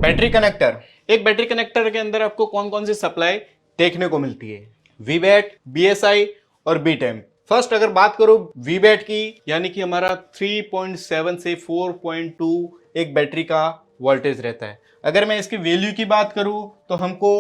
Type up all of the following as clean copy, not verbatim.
Battery connector. एक battery connector के अंदर आपको कौन कौन सी सप्लाई देखने को मिलती है? वीबैट, बीएसआई और बीटेम। फर्स्ट अगर बात करूं वीबैट की, यानी कि हमारा 3.7 से 4.2 एक बैटरी का वोल्टेज रहता है। अगर मैं इसकी वैल्यू की बात करूं तो हमको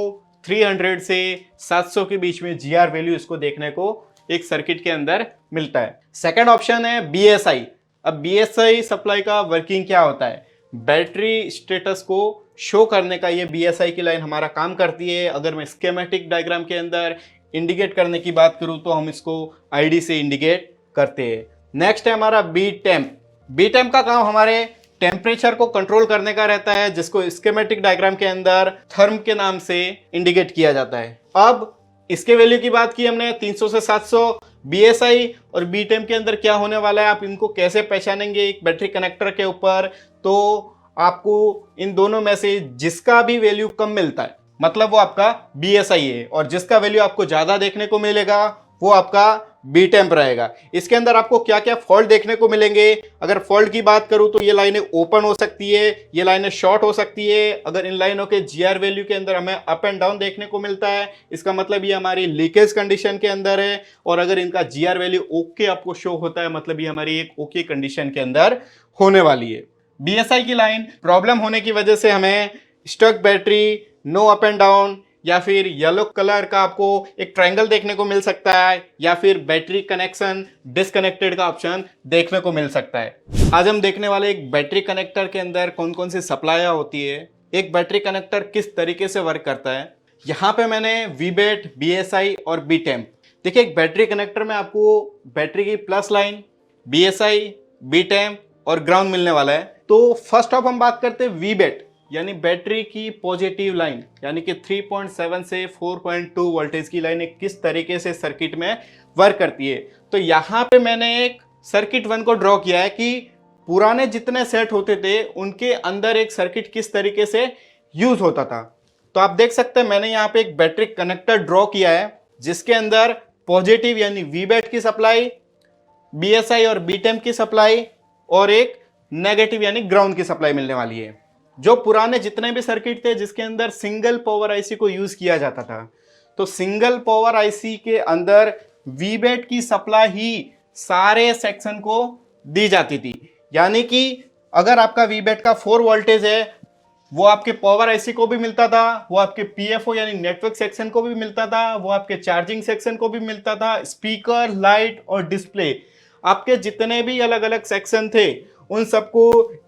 300 से 700 के बीच में जीआर वैल्यू इसको देखने को एक सर्किट के अंदर मिलता है। सेकंड ऑप्शन है बीएसआई। अब बीएसआई सप्लाई का वर्किंग क्या होता है? बैटरी स्टेटस को शो करने का ये बीएसआई की लाइन हमारा काम करती है। अगर मैं स्कीमेटिक डायग्राम के अंदर इंडिकेट करने की बात करूं तो हम इसको आईडी से इंडिकेट करते हैं। नेक्स्ट है हमारा बी टेम्प। बी टेम्प का काम हमारे टेम्परेचर को कंट्रोल करने का रहता है, जिसको स्कीमेटिक डायग्राम के अंदर थर्म के नाम से इंडिकेट किया जाता है। अब इसके वैल्यू की बात की हमने 300 से 700। बीएसआई और बीटेम के अंदर क्या होने वाला है, आप इनको कैसे पहचानेंगे एक बैटरी कनेक्टर के ऊपर? तो आपको इन दोनों में से जिसका भी वैल्यू कम मिलता है मतलब वो आपका बीएसआई है, और जिसका वैल्यू आपको ज्यादा देखने को मिलेगा वो आपका बी टेम्प रहेगा। इसके अंदर आपको क्या क्या फॉल्ट देखने को मिलेंगे? अगर फॉल्ट की बात करूं तो ये लाइनें ओपन हो सकती है, ये लाइनें शॉर्ट हो सकती है। अगर इन लाइनों के जीआर वैल्यू के अंदर हमें अप एंड डाउन देखने को मिलता है, इसका मतलब ये हमारी लीकेज कंडीशन के अंदर है। और अगर इनका जीआर वैल्यू ओके आपको शो होता है, मतलब ये हमारी एक ओके कंडीशन के अंदर होने वाली है। बीएसआई की लाइन प्रॉब्लम होने की वजह से हमें stuck battery, no up and down, या फिर येलो कलर का आपको एक ट्रायंगल देखने को मिल सकता है, या फिर बैटरी कनेक्शन डिस्कनेक्टेड का ऑप्शन देखने को मिल सकता है। आज हम देखने वाले एक बैटरी कनेक्टर के अंदर कौन कौन सी सप्लाईयां होती है, एक बैटरी कनेक्टर किस तरीके से वर्क करता है। यहाँ पे मैंने वीबैट, बीएसआई और बीटेम। देखिए, एक बैटरी कनेक्टर में आपको बैटरी की प्लस लाइन, बीएसआई, बीटेम और ग्राउंड मिलने वाला है। तो फर्स्ट ऑफ हम बात करते हैं वीबैट, यानी बैटरी की पॉजिटिव लाइन, यानी कि 3.7 से 4.2 वोल्टेज की लाइन किस तरीके से सर्किट में वर्क करती है। तो यहाँ पे मैंने एक सर्किट 1 को ड्रॉ किया है कि पुराने जितने सेट होते थे उनके अंदर एक सर्किट किस तरीके से यूज होता था। तो आप देख सकते हैं मैंने यहाँ पे एक बैटरी कनेक्टर ड्रॉ किया है जिसके अंदर पॉजिटिव यानी वीबैट की सप्लाई, बीएसआई और बीटेम की सप्लाई और एक नेगेटिव यानी ग्राउंड की सप्लाई मिलने वाली है। जो पुराने जितने भी सर्किट थे जिसके अंदर सिंगल पावर आईसी को यूज किया जाता था, तो सिंगल पावर आईसी के अंदर वीबैट की सप्लाई ही सारे सेक्शन को दी जाती थी। यानी कि अगर आपका वीबैट का 4 वोल्टेज है, वो आपके पावर आईसी को भी मिलता था, वो आपके पीएफओ यानी नेटवर्क सेक्शन को भी मिलता था, वो आपके चार्जिंग सेक्शन को भी मिलता था, स्पीकर, लाइट और डिस्प्ले, आपके जितने भी अलग अलग सेक्शन थे उन सबको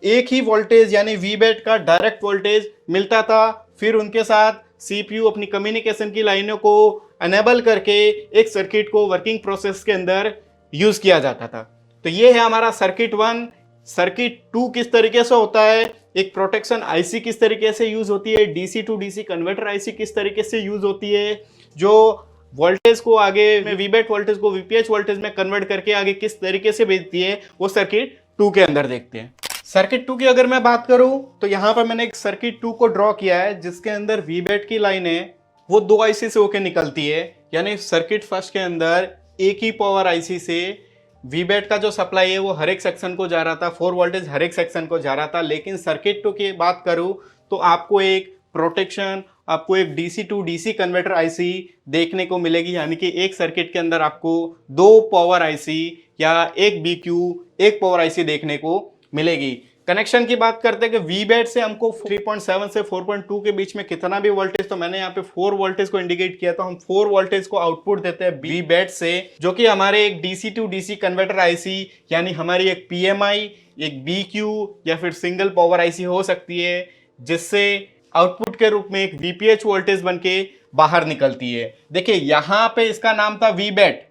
एक ही वोल्टेज यानी वीबैट का डायरेक्ट वोल्टेज मिलता था। फिर उनके साथ सीपीयू अपनी कम्युनिकेशन की लाइनों को अनेबल करके एक सर्किट को वर्किंग प्रोसेस के अंदर यूज किया जाता था। तो ये है हमारा सर्किट 1। सर्किट 2 किस तरीके से होता है, एक प्रोटेक्शन आईसी किस तरीके से यूज होती है, DC to DC converter IC किस तरीके से यूज होती है, जो वोल्टेज को आगे में वीबैट वोल्टेज को वीपीएच वोल्टेज में कन्वर्ट करके आगे किस तरीके से भेजती है, वो सर्किट 2 के अंदर देखते हैं। सर्किट 2 की अगर मैं बात करूं तो यहां पर मैंने एक सर्किट 2 को ड्रॉ किया है जिसके अंदर वीबैट की लाइन है वो 2 आईसी से होकर निकलती है। यानी सर्किट फर्स्ट के अंदर एक ही पावर आईसी से वीबैट का जो सप्लाई है वो हर एक सेक्शन को जा रहा था, 4 वोल्टेज हर एक सेक्शन को जा रहा था। लेकिन सर्किट 2 की बात करूं तो आपको एक प्रोटेक्शन, आपको एक DC to DC converter IC देखने को मिलेगी। यानी कि एक सर्किट के अंदर आपको 2 पावर आईसी या एक बीक्यू, एक पावर आईसी देखने को मिलेगी। कनेक्शन की बात करते हैं कि वीबैट से हमको 3.7 से 4.2 के बीच में कितना भी वोल्टेज, तो मैंने यहाँ पे 4 वोल्टेज को इंडिकेट किया, तो हम 4 वोल्टेज को आउटपुट देते हैं वीबैट से, जो कि हमारे एक DC to DC converter IC यानी हमारी एक पीएमआई, एक बीक्यू या फिर सिंगल पावर आईसी हो सकती है, जिससे आउटपुट के रूप में एक वीपीएच वोल्टेज बन के बाहर निकलती है। देखिए यहां पे इसका नाम था वीबैट,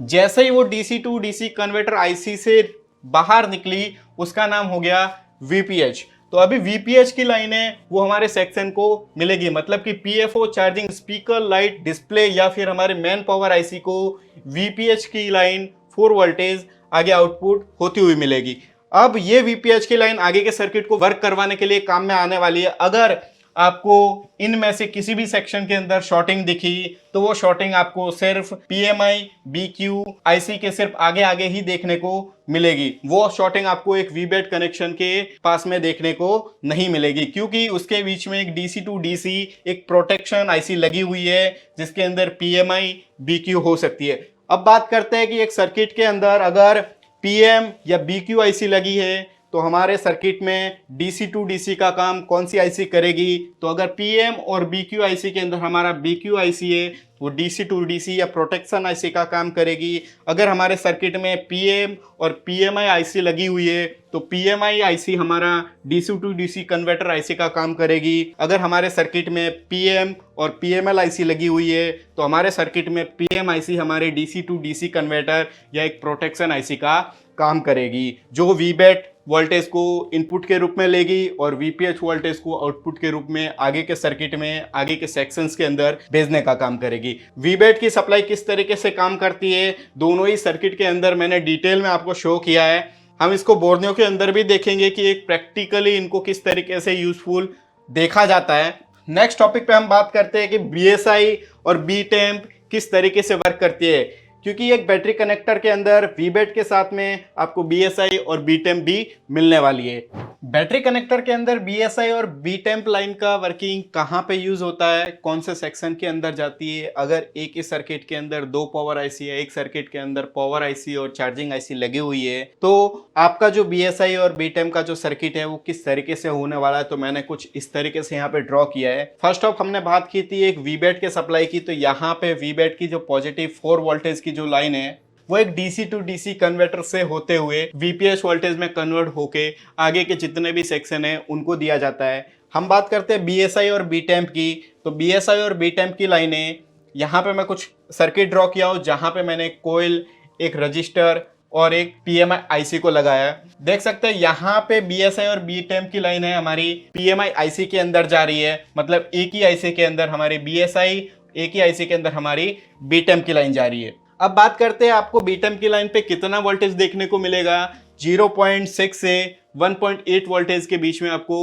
जैसे ही वो DC to DC converter IC से बाहर निकली उसका नाम हो गया वीपीएच। तो अभी वीपीएच की लाइन है वो हमारे सेक्शन को मिलेगी, मतलब कि PFO, charging, speaker, light, display या फिर हमारे मेन पावर आईसी को वीपीएच की लाइन 4 वोल्टेज आगे आउटपुट होती हुई मिलेगी। अब ये वीपीएच की लाइन आगे के सर्किट को वर्क करवाने के लिए काम में आने वाली है। अगर आपको इनमें से किसी भी सेक्शन के अंदर शॉर्टिंग दिखी तो वो शॉर्टिंग आपको सिर्फ PMI BQ IC के सिर्फ आगे आगे ही देखने को मिलेगी। वो शॉर्टिंग आपको एक वीबैट कनेक्शन के पास में देखने को नहीं मिलेगी, क्योंकि उसके बीच में एक DC to DC एक प्रोटेक्शन IC लगी हुई है जिसके अंदर PMI BQ हो सकती है। अब बात करते हैं कि एक सर्किट के अंदर अगर PM या BQ IC लगी है तो हमारे सर्किट में DC to DC का काम कौन सी IC करेगी। तो अगर PM और BQ IC के अंदर हमारा BQ IC है वो DC to DC या प्रोटेक्शन IC का काम करेगी। अगर हमारे सर्किट में PM और PMI IC लगी हुई है तो PMI IC हमारा DC to DC converter IC का काम करेगी। अगर हमारे सर्किट में PM और PML IC लगी हुई है तो हमारे सर्किट में PM IC हमारे DC to DC कन्वर्टर या एक प्रोटेक्शन IC का काम करेगी, जो वीबैट वोल्टेज को इनपुट के रूप में लेगी और VPH वोल्टेज को आउटपुट के रूप में आगे के सर्किट में आगे के सेक्शंस के अंदर भेजने का काम करेगी। वीबैट की सप्लाई किस तरीके से काम करती है दोनों ही सर्किट के अंदर मैंने डिटेल में आपको शो किया है। हम इसको बोर्डियों के अंदर भी देखेंगे कि एक प्रैक्टिकली इनको किस तरीके से यूजफुल देखा जाता है। नेक्स्ट टॉपिक पे हम बात करते हैं कि BSI और B-Temp किस तरीके से वर्क करती है, क्योंकि एक बैटरी कनेक्टर के अंदर वीबैट के साथ में आपको BSI और B-Temp भी मिलने वाली है। बैटरी कनेक्टर के अंदर BSI और B-Temp लाइन का वर्किंग कहाँ पे यूज होता है, कौन से सेक्शन के अंदर जाती है। अगर एक ही सर्किट के अंदर दो पावर IC है, एक सर्किट के अंदर पावर IC और चार्जिंग IC लगी हुई है, तो आपका जो BSI और B-Temp का जो सर्किट है वो किस तरीके से होने वाला है, तो मैंने कुछ इस तरीके से यहाँ पे ड्रॉ किया है। फर्स्ट ऑफ हमने बात की थी एक वीबैट के सप्लाई की, तो यहाँ पे वीबैट की जो पॉजिटिव 4 वोल्टेज की जो लाइन है वो एक DC to DC कन्वर्टर से होते हुए VPH वोल्टेज में कन्वर्ट होके आगे के जितने भी सेक्शन है उनको दिया जाता है। हम बात करते हैं BSI और B-Temp की, तो BSI और B-Temp की लाइनें यहाँ पे मैं कुछ सर्किट ड्रॉ किया हूँ जहाँ पे मैंने एक कोयल, एक रजिस्टर और एक PMI IC को लगाया। देख सकते हैं यहाँ पे BSI और B-Temp की लाइन है हमारी PMI IC के अंदर जा रही है, मतलब एक ही IC के अंदर हमारी BSI, एक ही IC के अंदर हमारी B-Temp की लाइन जा रही है। अब बात करते हैं आपको B-Temp की लाइन पे कितना वोल्टेज देखने को मिलेगा। 0.6 से 1.8 वोल्टेज के बीच में आपको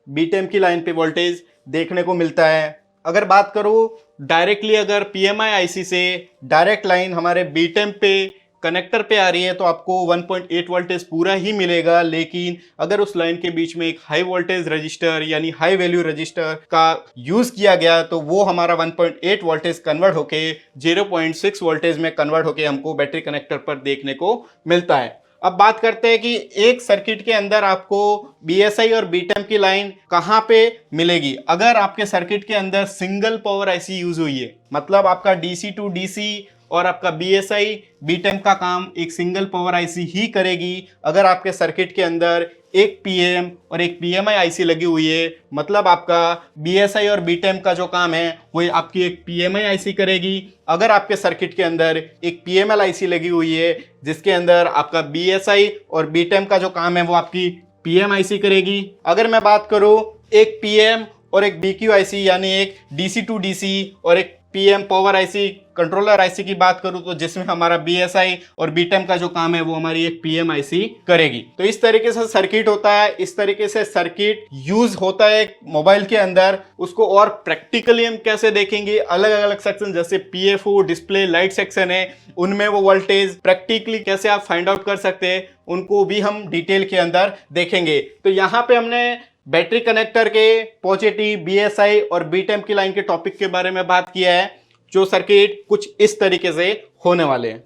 B-Temp की लाइन पे वोल्टेज देखने को मिलता है। अगर बात करूं डायरेक्टली, अगर PMI IC से डायरेक्ट लाइन हमारे B-Temp पे कनेक्टर पे आ रही है तो आपको 1.8 वोल्टेज पूरा ही मिलेगा, लेकिन अगर उस लाइन के बीच में एक हाई वोल्टेज रजिस्टर यानी हाई वैल्यू रजिस्टर का यूज किया गया तो वो हमारा 1.8 वोल्टेज कन्वर्ट होके 0.6 वोल्टेज में कन्वर्ट होके हमको बैटरी कनेक्टर पर देखने को मिलता है। अब बात करते हैं कि एक सर्किट के अंदर आपको BSI और B-Temp की लाइन कहाँ पे मिलेगी। अगर आपके सर्किट के अंदर सिंगल पावर IC यूज हुई है, मतलब आपका DC to DC और आपका BSI B-Temp का काम एक सिंगल पावर IC ही करेगी। अगर आपके सर्किट के अंदर एक PM और एक PMI IC लगी हुई है, मतलब आपका BSI और B-Temp का जो काम है वो आपकी एक PMI IC करेगी। अगर आपके सर्किट के अंदर एक PML IC लगी हुई है जिसके अंदर आपका BSI और B-Temp का जो काम है वो आपकी PM IC करेगी। अगर मैं बात करूँ एक PM और एक BQ IC यानी एक DC to DC और एक PM power IC controller IC की बात करूं तो जिसमें हमारा BSI और B-Temp का जो काम है वो हमारी एक PM IC करेगी। तो इस तरीके से सर्किट होता है, इस तरीके से सर्किट यूज होता है मोबाइल के अंदर। उसको और प्रैक्टिकली हम कैसे देखेंगे, अलग अलग सेक्शन जैसे PFO डिस्प्ले लाइट सेक्शन है उनमें वो वोल्टेज प्रैक्टिकली कैसे आप फाइंड आउट कर सकते हैं उनको भी हम डिटेल के अंदर देखेंगे। तो यहाँ पे हमने बैटरी कनेक्टर के पॉजिटिव BSI और B-Temp की लाइन के टॉपिक के बारे में बात किया है, जो सर्किट कुछ इस तरीके से होने वाले हैं।